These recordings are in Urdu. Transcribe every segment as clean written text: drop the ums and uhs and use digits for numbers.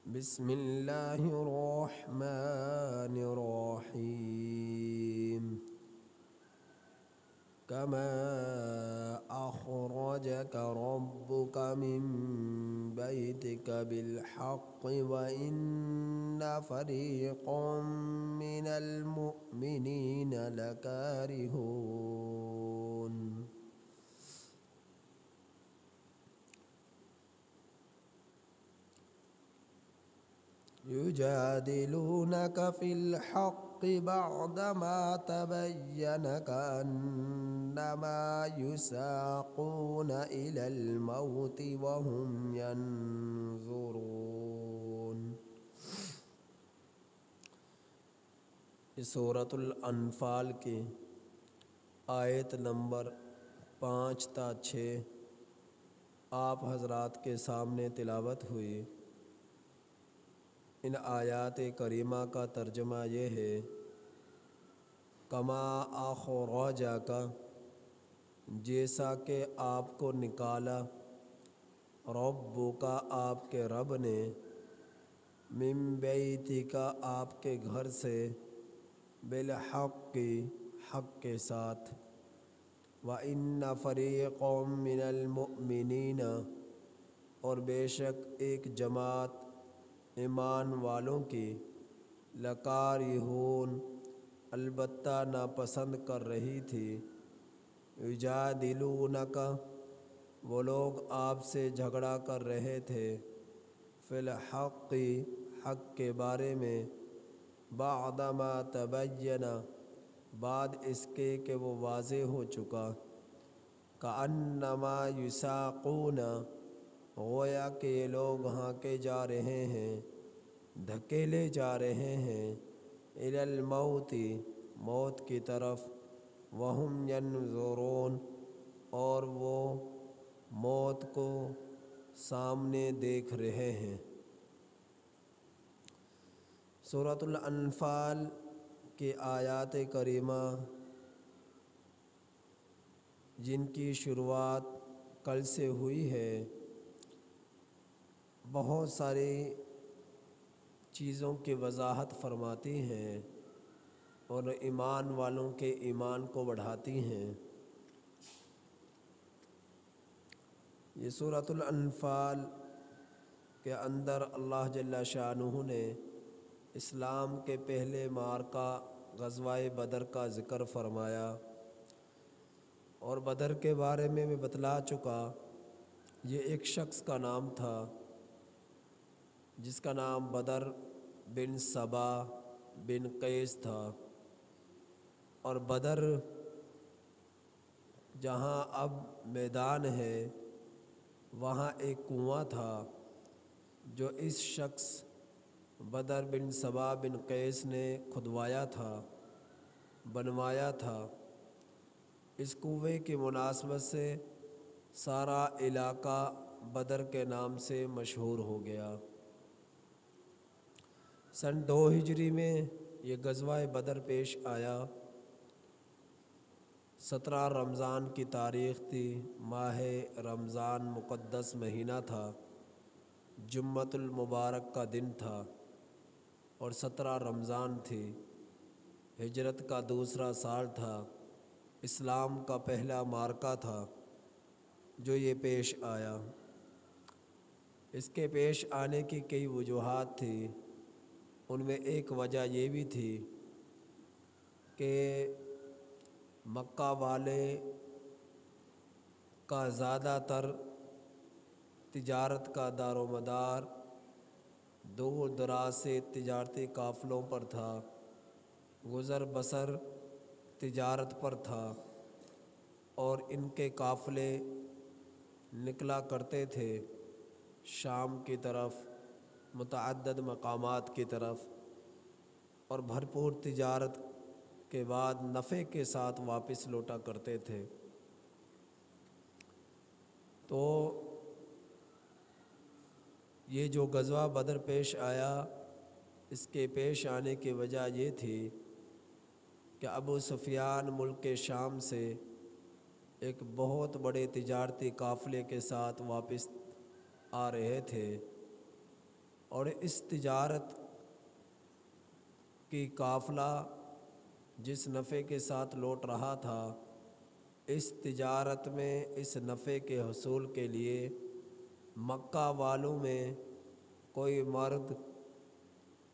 بسم اللہ الرحمن الرحیم کما اخرجک ربک من بیتک بالحق وإن فریقا من المؤمنین لکارہون يجادلونك في الحق بعدما تبين كأنما يساقون إلى الموت وهم ينظرون۔ سورۃ الانفال کی آیت نمبر 5 تا 6 آپ حضرات کے سامنے تلاوت ہوئی۔ ان آیات کریمہ کا ترجمہ یہ ہے، کما اخرجک، جیسا کہ آپ کو نکالا، ربک، آپ کے رب نے، من بیتک، آپ کے گھر سے، بالحق، حق کے ساتھ، وَإِنَّ فَرِيقًا مِّنَ الْمُؤْمِنِينَ، اور بے شک ایک جماعت ایمان والوں کی، لکارہون، البتہ ناپسند کر رہی تھی، یجادلونک، وہ لوگ آپ سے جھگڑا کر رہے تھے، فی الحق، حق کے بارے میں، بعدما تبین، بعد اس کے کہ وہ واضح ہو چکا، کأنما یساقون، گویا کہ یہ لوگ ہانکے جا رہے ہیں، دھکیلے جا رہے ہیں، الی الموت، موت کی طرف، وہم ینظرون، اور وہ موت کو سامنے دیکھ رہے ہیں۔ سورۃ الانفال کی آیات کریمہ جن کی شروعات کل سے ہوئی ہے، بہت ساری چیزوں کی وضاحت فرماتی ہیں اور ایمان والوں کے ایمان کو بڑھاتی ہیں۔ یہ سورۃ الانفال کے اندر اللہ جل شانہ نے اسلام کے پہلے معرکہ غزوہ بدر کا ذکر فرمایا، اور بدر کے بارے میں بتلا چکا، یہ ایک شخص کا نام تھا جس کا نام بدر بن سبا بن قیس تھا، اور بدر جہاں اب میدان ہے وہاں ایک کنواں تھا جو اس شخص بدر بن سبا بن قیس نے کھدوایا تھا، بنوایا تھا۔ اس کنویں کی مناسبت سے سارا علاقہ بدر کے نام سے مشہور ہو گیا۔ سن 2 ہجری میں یہ غزوہ بدر پیش آیا۔ 17 رمضان کی تاریخ تھی، ماہ رمضان مقدس مہینہ تھا، جمعۃ المبارک کا دن تھا، اور 17 رمضان تھی، ہجرت کا دوسرا سال تھا، اسلام کا پہلا معرکہ تھا جو یہ پیش آیا۔ اس کے پیش آنے کی کئی وجوہات تھی، ان میں ایک وجہ یہ بھی تھی کہ مکہ والے کا زیادہ تر تجارت کا دار و مدار دور دراز سے تجارتی قافلوں پر تھا، گزر بسر تجارت پر تھا، اور ان کے قافلے نکلا کرتے تھے شام کی طرف، متعدد مقامات کی طرف، اور بھرپور تجارت کے بعد نفع کے ساتھ واپس لوٹا کرتے تھے۔ تو یہ جو غزوہ بدر پیش آیا، اس کے پیش آنے کی وجہ یہ تھی کہ ابو سفیان ملک شام سے ایک بہت بڑے تجارتی قافلے کے ساتھ واپس آ رہے تھے، اور اس تجارت کی قافلہ جس نفع کے ساتھ لوٹ رہا تھا، اس تجارت میں اس نفع کے حصول کے لیے مکہ والوں میں کوئی مرد،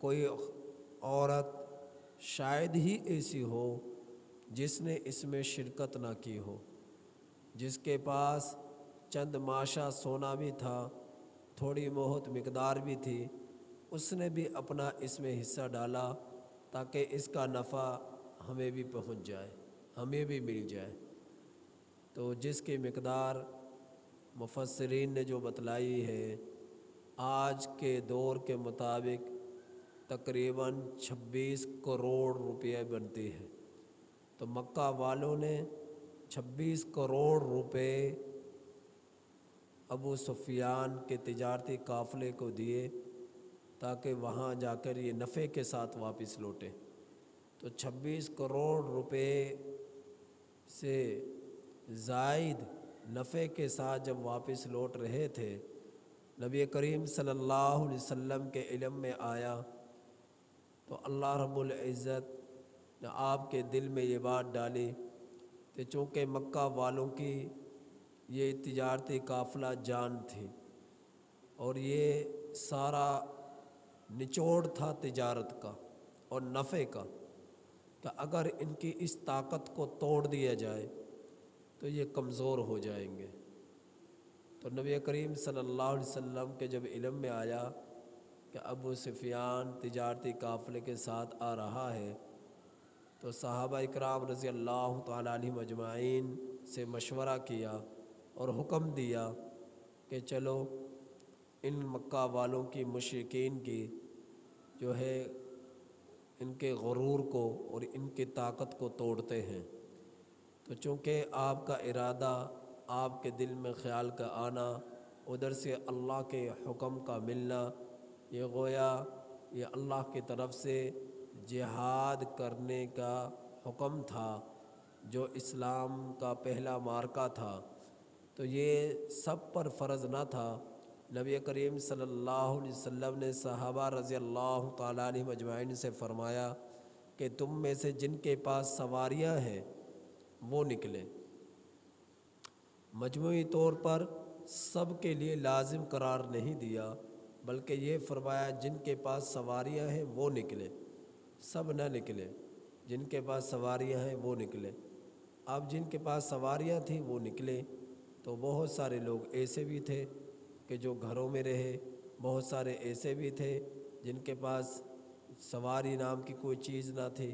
کوئی عورت شاید ہی ایسی ہو جس نے اس میں شرکت نہ کی ہو۔ جس کے پاس چند ماشا سونا بھی تھا، تھوڑی بہت مقدار بھی تھی، اس نے بھی اپنا اس میں حصہ ڈالا تاکہ اس کا نفع ہمیں بھی پہنچ جائے، ہمیں بھی مل جائے۔ تو جس کی مقدار مفسرین نے جو بتلائی ہے، آج کے دور کے مطابق تقریباً 26 کروڑ روپے بنتی ہے۔ تو مکہ والوں نے 26 کروڑ روپے ابو سفیان کے تجارتی قافلے کو دیے تاکہ وہاں جا کر یہ نفع کے ساتھ واپس لوٹے۔ تو 26 کروڑ روپے سے زائد نفع کے ساتھ جب واپس لوٹ رہے تھے، نبی کریم صلی اللہ علیہ وسلم کے علم میں آیا تو اللہ رب العزت نے آپ کے دل میں یہ بات ڈالی کہ چونکہ مکہ والوں کی یہ تجارتی قافلہ جان تھی، اور یہ سارا نچوڑ تھا تجارت کا اور نفع کا، کہ اگر ان کی اس طاقت کو توڑ دیا جائے تو یہ کمزور ہو جائیں گے۔ تو نبی کریم صلی اللہ علیہ وسلم کے جب علم میں آیا کہ ابو سفیان تجارتی قافلے کے ساتھ آ رہا ہے، تو صحابہ اکرام رضی اللہ تعالیٰ عنہم اجمعین سے مشورہ کیا اور حکم دیا کہ چلو ان مکہ والوں کی، مشرکین کی جو ہے، ان کے غرور کو اور ان کی طاقت کو توڑتے ہیں۔ تو چونکہ آپ کا ارادہ، آپ کے دل میں خیال کا آنا، ادھر سے اللہ کے حکم کا ملنا، یہ گویا یہ اللہ کی طرف سے جہاد کرنے کا حکم تھا، جو اسلام کا پہلا معرکہ تھا۔ تو یہ سب پر فرض نہ تھا۔ نبی کریم صلی اللہ علیہ وسلم نے صحابہ رضی اللہ تعالیٰ عنہم اجمعین سے فرمایا کہ تم میں سے جن کے پاس سواریاں ہیں وہ نکلیں۔ مجموعی طور پر سب کے لیے لازم قرار نہیں دیا، بلکہ یہ فرمایا جن کے پاس سواریاں ہیں وہ نکلیں، سب نہ نکلیں، جن کے پاس سواریاں ہیں وہ نکلیں۔ اب جن کے پاس سواریاں تھیں وہ نکلے، تو بہت سارے لوگ ایسے بھی تھے کہ جو گھروں میں رہے، بہت سارے ایسے بھی تھے جن کے پاس سواری نام کی کوئی چیز نہ تھی،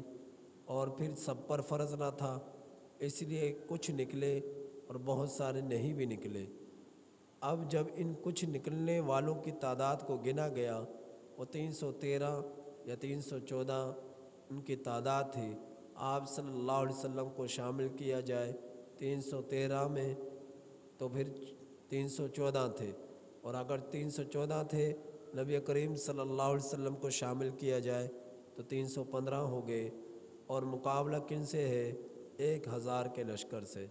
اور پھر سب پر فرض نہ تھا، اس لیے کچھ نکلے اور بہت سارے نہیں بھی نکلے۔ اب جب ان کچھ نکلنے والوں کی تعداد کو گنا گیا، وہ 313 یا 314 ان کی تعداد تھی۔ آپ صلی اللہ علیہ وسلم کو شامل کیا جائے 313 میں تو پھر 314 تھے، اور اگر 314 تھے نبی کریم صلی اللہ علیہ وسلم کو شامل کیا جائے تو 315 ہو گئے، اور مقابلہ کن سے ہے؟ 1000 کے لشکر سے۔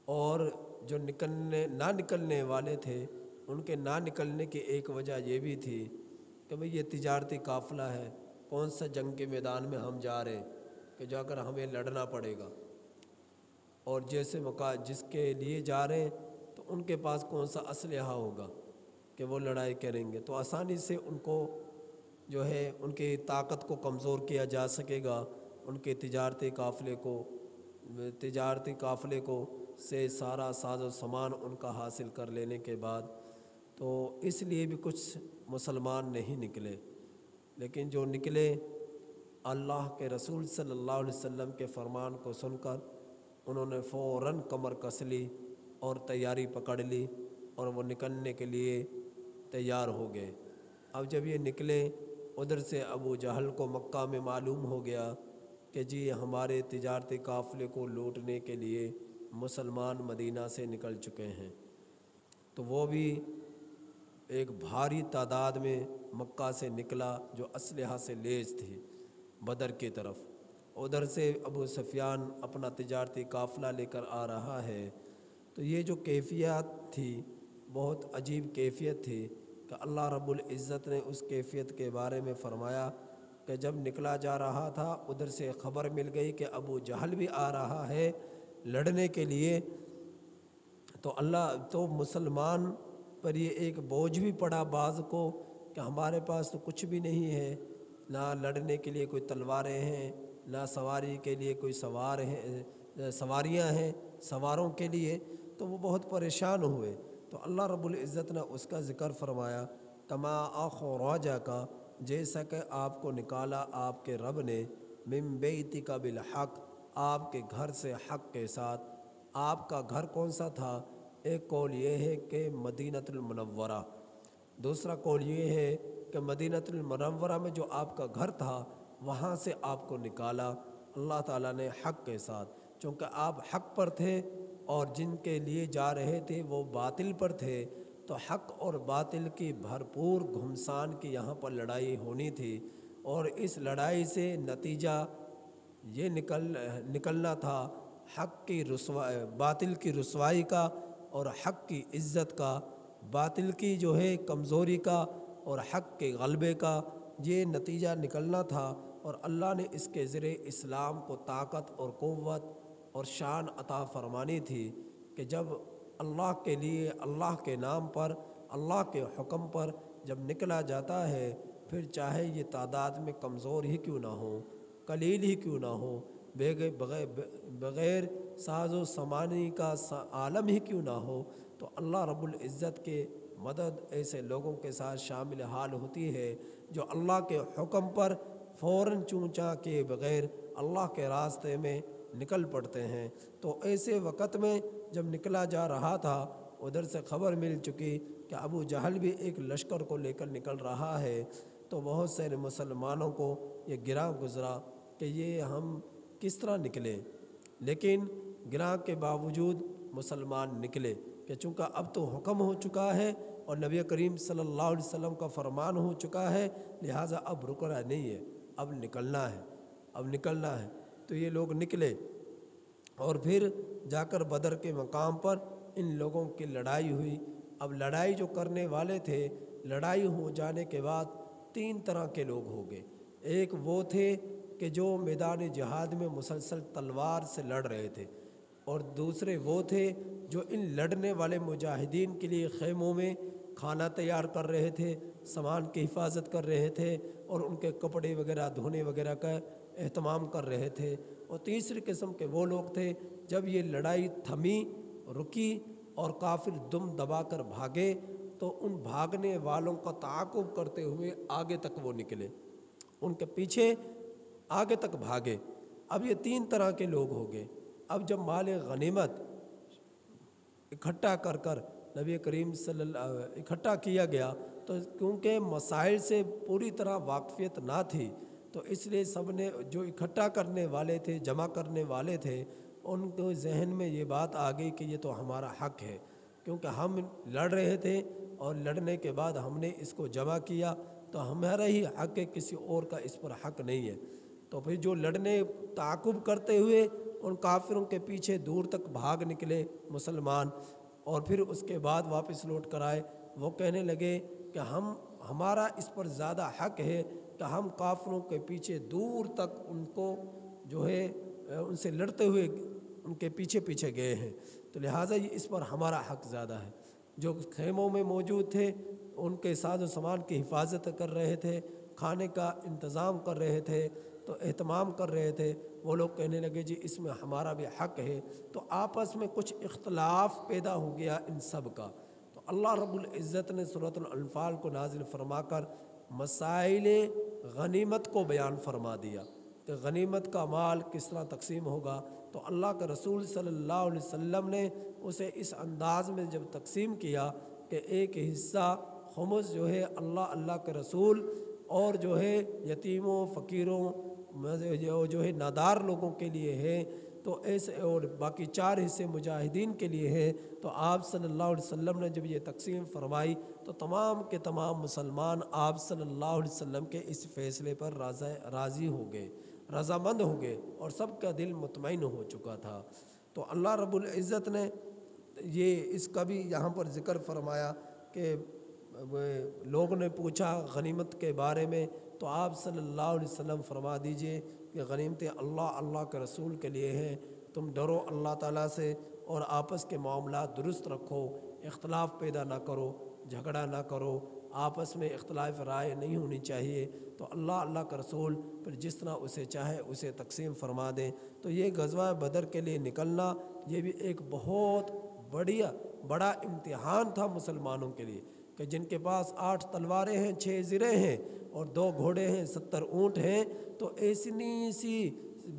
اور جو نہ نکلنے والے تھے، ان کے نہ نکلنے کی ایک وجہ یہ بھی تھی کہ بھئی یہ تجارتی قافلہ ہے، کون سا جنگ کے میدان میں ہم جا رہے ہیں کہ جا کر ہمیں لڑنا پڑے گا، اور جیسے جس کے لیے جا رہے ہیں تو ان کے پاس کون سا اسلحہ ہوگا کہ وہ لڑائی کریں گے، تو آسانی سے ان کو جو ہے ان کی طاقت کو کمزور کیا جا سکے گا، ان کے تجارتی قافلے کو سے سارا ساز و سامان ان کا حاصل کر لینے کے بعد، تو اس لیے بھی کچھ مسلمان نہیں نکلے۔ لیکن جو نکلے، اللہ کے رسول صلی اللہ علیہ وسلم کے فرمان کو سن کر انہوں نے فوراً کمر کس لی اور تیاری پکڑ لی، اور وہ نکلنے کے لیے تیار ہو گئے۔ اب جب یہ نکلے، ادھر سے ابو جہل کو مکہ میں معلوم ہو گیا کہ جی ہمارے تجارتی قافلے کو لوٹنے کے لیے مسلمان مدینہ سے نکل چکے ہیں، تو وہ بھی ایک بھاری تعداد میں مکہ سے نکلا جو اسلحہ سے لیس تھی بدر کی طرف۔ ادھر سے ابو سفیان اپنا تجارتی قافلہ لے کر آ رہا ہے، تو یہ جو کیفیت تھی بہت عجیب کیفیت تھی کہ اللہ رب العزت نے اس کیفیت کے بارے میں فرمایا کہ جب نکلا جا رہا تھا ادھر سے خبر مل گئی کہ ابو جہل بھی آ رہا ہے لڑنے کے لیے، تو مسلمان پر یہ ایک بوجھ بھی پڑا بعض کو کہ ہمارے پاس تو کچھ بھی نہیں ہے، نہ لڑنے کے لیے کوئی تلواریں ہیں، نہ سواری کے لیے کوئی سواریاں ہیں سواروں کے لیے، تو وہ بہت پریشان ہوئے۔ تو اللہ رب العزت نے اس کا ذکر فرمایا، کما اخرجک، جیسا کہ آپ کو نکالا آپ کے رب نے، من بیتک بالحق، آپ کے گھر سے حق کے ساتھ۔ آپ کا گھر کون سا تھا؟ ایک قول یہ ہے کہ مدینۃ المنورہ، دوسرا قول یہ ہے کہ مدینۃ المنورہ میں جو آپ کا گھر تھا وہاں سے آپ کو نکالا اللہ تعالیٰ نے حق کے ساتھ، چونکہ آپ حق پر تھے اور جن کے لیے جا رہے تھے وہ باطل پر تھے، تو حق اور باطل کی بھرپور گھمسان کی یہاں پر لڑائی ہونی تھی، اور اس لڑائی سے نتیجہ یہ نکلنا تھا باطل کی رسوائی کا اور حق کی عزت کا، باطل کی جو ہے کمزوری کا اور حق کے غلبے کا، یہ نتیجہ نکلنا تھا۔ اور اللہ نے اس کے ذریعے اسلام کو طاقت اور قوت اور شان عطا فرمانی تھی کہ جب اللہ کے لیے، اللہ کے نام پر، اللہ کے حکم پر جب نکلا جاتا ہے، پھر چاہے یہ تعداد میں کمزور ہی کیوں نہ ہو، قلیل ہی کیوں نہ ہو، بغیر ساز و سامانی کا عالم ہی کیوں نہ ہو، تو اللہ رب العزت کے مدد ایسے لوگوں کے ساتھ شامل حال ہوتی ہے جو اللہ کے حکم پر فوراً چونچا کے بغیر اللہ کے راستے میں نکل پڑتے ہیں۔ تو ایسے وقت میں جب نکلا جا رہا تھا ادھر سے خبر مل چکی کہ ابو جہل بھی ایک لشکر کو لے کر نکل رہا ہے، تو بہت سارے مسلمانوں کو یہ گراں گزرا کہ یہ ہم کس طرح نکلیں، لیکن گراں کے باوجود مسلمان نکلے کہ چونکہ اب تو حکم ہو چکا ہے اور نبی کریم صلی اللہ علیہ وسلم کا فرمان ہو چکا ہے، لہٰذا اب رکنا نہیں ہے، اب نکلنا ہے۔ تو یہ لوگ نکلے اور پھر جا کر بدر کے مقام پر ان لوگوں کی لڑائی ہوئی۔ اب لڑائی جو کرنے والے تھے، لڑائی ہو جانے کے بعد تین طرح کے لوگ ہو گئے۔ ایک وہ تھے کہ جو میدان جہاد میں مسلسل تلوار سے لڑ رہے تھے، اور دوسرے وہ تھے جو ان لڑنے والے مجاہدین کے لیے خیموں میں کھانا تیار کر رہے تھے، سامان کی حفاظت کر رہے تھے اور ان کے کپڑے وغیرہ دھونے وغیرہ کا اہتمام کر رہے تھے۔ اور تیسری قسم کے وہ لوگ تھے جب یہ لڑائی تھمی، رکی اور کافر دم دبا کر بھاگے، تو ان بھاگنے والوں کا تعاقب کرتے ہوئے آگے تک وہ نکلے، ان کے پیچھے آگے تک بھاگے۔ اب یہ تین طرح کے لوگ ہو گئے۔ اب جب مال غنیمت اکٹھا کر نبی کریم اکٹھا کیا گیا، تو کیونکہ مسائل سے پوری طرح واقفیت نہ تھی، تو اس لیے سب نے جو اکٹھا کرنے والے تھے، جمع کرنے والے تھے، ان کے ذہن میں یہ بات آ گئی کہ یہ تو ہمارا حق ہے، کیونکہ ہم لڑ رہے تھے اور لڑنے کے بعد ہم نے اس کو جمع کیا، تو ہمارا ہی حق ہے، کسی اور کا اس پر حق نہیں ہے۔ تو پھر جو لڑنے تعاقب کرتے ہوئے ان کافروں کے پیچھے دور تک بھاگ نکلے مسلمان، اور پھر اس کے بعد واپس لوٹ کر آئے، وہ کہنے لگے کہ ہمارا اس پر زیادہ حق ہے کہ ہم کافروں کے پیچھے دور تک ان کو جو ہے ان سے لڑتے ہوئے ان کے پیچھے گئے ہیں، تو لہٰذا یہ اس پر ہمارا حق زیادہ ہے۔ جو خیموں میں موجود تھے ان کے ساز و سامان کی حفاظت کر رہے تھے، کھانے کا انتظام کر رہے تھے، تو اہتمام کر رہے تھے، وہ لوگ کہنے لگے جی اس میں ہمارا بھی حق ہے۔ تو آپس میں کچھ اختلاف پیدا ہو گیا ان سب کا، تو اللہ رب العزت نے سورۃ الانفال کو نازل فرما کر مسائل غنیمت کو بیان فرما دیا کہ غنیمت کا مال کس طرح تقسیم ہوگا۔ تو اللہ کے رسول صلی اللہ علیہ وسلم نے اسے اس انداز میں جب تقسیم کیا کہ ایک حصہ خمس جو ہے اللہ کے رسول اور جو ہے یتیموں، فقیروں، جو ہے نادار لوگوں کے لیے ہے، تو ایسے، اور باقی 4 حصے مجاہدین کے لیے ہیں۔ تو آپ صلی اللہ علیہ وسلم نے جب یہ تقسیم فرمائی تو تمام کے تمام مسلمان آپ صلی اللہ علیہ وسلم کے اس فیصلے پر راضی ہو گئے، رضامند ہو گئے، اور سب کا دل مطمئن ہو چکا تھا۔ تو اللہ رب العزت نے یہ اس کا بھی یہاں پر ذکر فرمایا کہ لوگوں نے پوچھا غنیمت کے بارے میں، تو آپ صلی اللہ علیہ وسلم فرما دیجئے کہ غنیمتیں اللہ کے رسول کے لیے ہیں، تم ڈرو اللہ تعالیٰ سے اور آپس کے معاملات درست رکھو، اختلاف پیدا نہ کرو، جھگڑا نہ کرو، آپس میں اختلاف رائے نہیں ہونی چاہیے۔ تو اللہ کا رسول پھر جس طرح اسے چاہے اسے تقسیم فرما دیں۔ تو یہ غزوہ بدر کے لیے نکلنا یہ بھی ایک بہت بڑا امتحان تھا مسلمانوں کے لیے، کہ جن کے پاس 8 تلواریں ہیں، 6 زرہیں ہیں اور 2 گھوڑے ہیں، 70 اونٹ ہیں، تو ایسی سی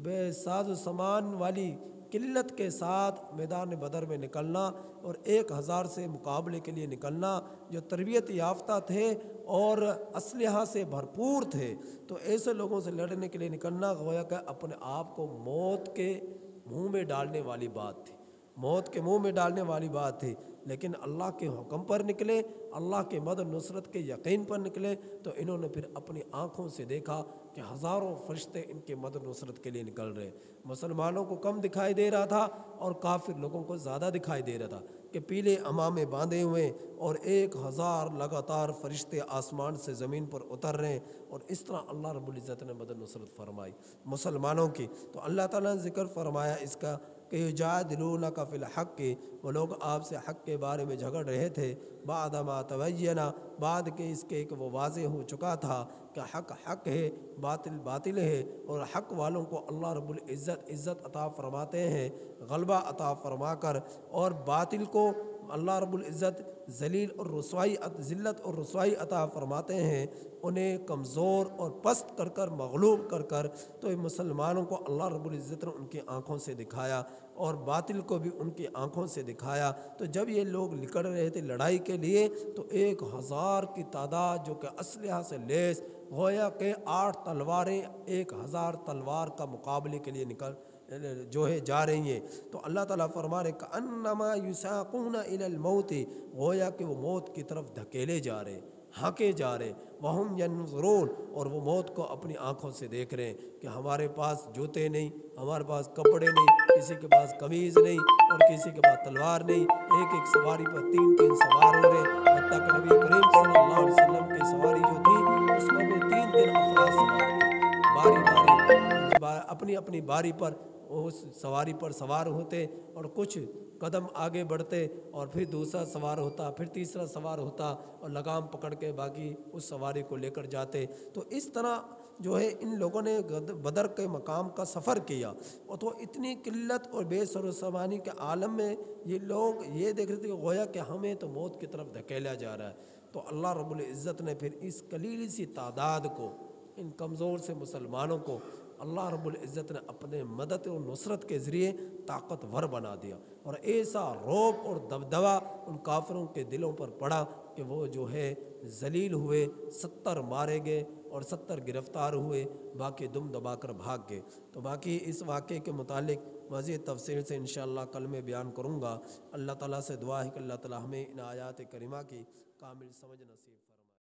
بے ساز و سامان والی قلت کے ساتھ میدان بدر میں نکلنا اور 1000 سے مقابلے کے لیے نکلنا، جو تربیت یافتہ تھے اور اسلحہ سے بھرپور تھے، تو ایسے لوگوں سے لڑنے کے لیے نکلنا گویا کہ اپنے آپ کو موت کے منہ میں ڈالنے والی بات تھی، موت کے منہ میں ڈالنے والی بات تھی۔ لیکن اللہ کے حکم پر نکلے، اللہ کے مدد نصرت کے یقین پر نکلے، تو انہوں نے پھر اپنی آنکھوں سے دیکھا کہ ہزاروں فرشتے ان کے مدد نصرت کے لیے نکل رہے۔ مسلمانوں کو کم دکھائی دے رہا تھا اور کافر لوگوں کو زیادہ دکھائی دے رہا تھا کہ پیلے امامے باندھے ہوئے اور 1000 لگاتار فرشتے آسمان سے زمین پر اتر رہے ہیں، اور اس طرح اللہ رب العزت نے مدد نصرت فرمائی مسلمانوں کی۔ تو اللہ تعالیٰ نے ذکر فرمایا اس کا کہ یجادلونک فی الحق، وہ لوگ آپ سے حق کے بارے میں جھگڑ رہے تھے، بعد ما تبین، بعد کے اس کے کہ وہ واضح ہو چکا تھا کہ حق حق ہے، باطل باطل ہے، اور حق والوں کو اللہ رب العزت عزت عطا فرماتے ہیں، غلبہ عطا فرما کر، اور باطل کو اللہ رب العزت ذلیل اور رسوائی ذلت اور رسوائی عطا فرماتے ہیں، انہیں کمزور اور پست کر کر مغلوب کر کر۔ تو ان مسلمانوں کو اللہ رب العزت نے ان کی آنکھوں سے دکھایا اور باطل کو بھی ان کی آنکھوں سے دکھایا۔ تو جب یہ لوگ نکل رہے تھے لڑائی کے لیے، تو 1000 کی تعداد جو کہ اسلحہ سے لیس، گویا کہ 8 تلواریں 1000 تلوار کا مقابلے کے لیے جو ہے جا رہی ہیں۔ تو اللہ تعالیٰ فرما رہے کأنما یساقون الی الموت، گویا کہ وہ موت کی طرف دھکیلے جا رہے، ہانکے جا رہے، وہم ینظرون، اور وہ موت کو اپنی آنکھوں سے دیکھ رہے ہیں کہ ہمارے پاس جوتے نہیں، ہمارے پاس کپڑے نہیں، کسی کے پاس قمیض نہیں اور کسی کے پاس تلوار نہیں، ایک سواری پر 3 سوار ہو رہے، حتیٰ کہ نبی کریم صلی اللہ علیہ وسلم کی سواری جو تھی اس پر بھی 3 افراد سوار تھے، باری اپنی اپنی باری پر اس سواری پر سوار ہوتے، اور کچھ قدم آگے بڑھتے اور پھر دوسرا سوار ہوتا، پھر تیسرا سوار ہوتا، اور لگام پکڑ کے باقی اس سواری کو لے کر جاتے۔ تو اس طرح جو ہے ان لوگوں نے بدر کے مقام کا سفر کیا، اور تو اتنی قلت اور بے سر و سامانی کے عالم میں یہ لوگ یہ دیکھ رہے تھے کہ گویا کہ ہمیں تو موت کی طرف دھکیلا جا رہا ہے۔ تو اللہ رب العزت نے پھر اس قلیل سی تعداد کو، ان کمزور سے مسلمانوں کو اللہ رب العزت نے اپنے مدد اور نصرت کے ذریعے طاقتور بنا دیا، اور ایسا رعب اور دبدبا ان کافروں کے دلوں پر پڑا کہ وہ جو ہے ذلیل ہوئے، 70 مارے گئے اور 70 گرفتار ہوئے، باقی دم دبا کر بھاگ گئے۔ تو باقی اس واقعے کے متعلق مزید تفصیل سے انشاءاللہ کل میں بیان کروں گا۔ اللہ تعالیٰ سے دعا ہے کہ اللہ تعالیٰ ہمیں ان آیات کریمہ کی کامل سمجھ نصیب فرمائے۔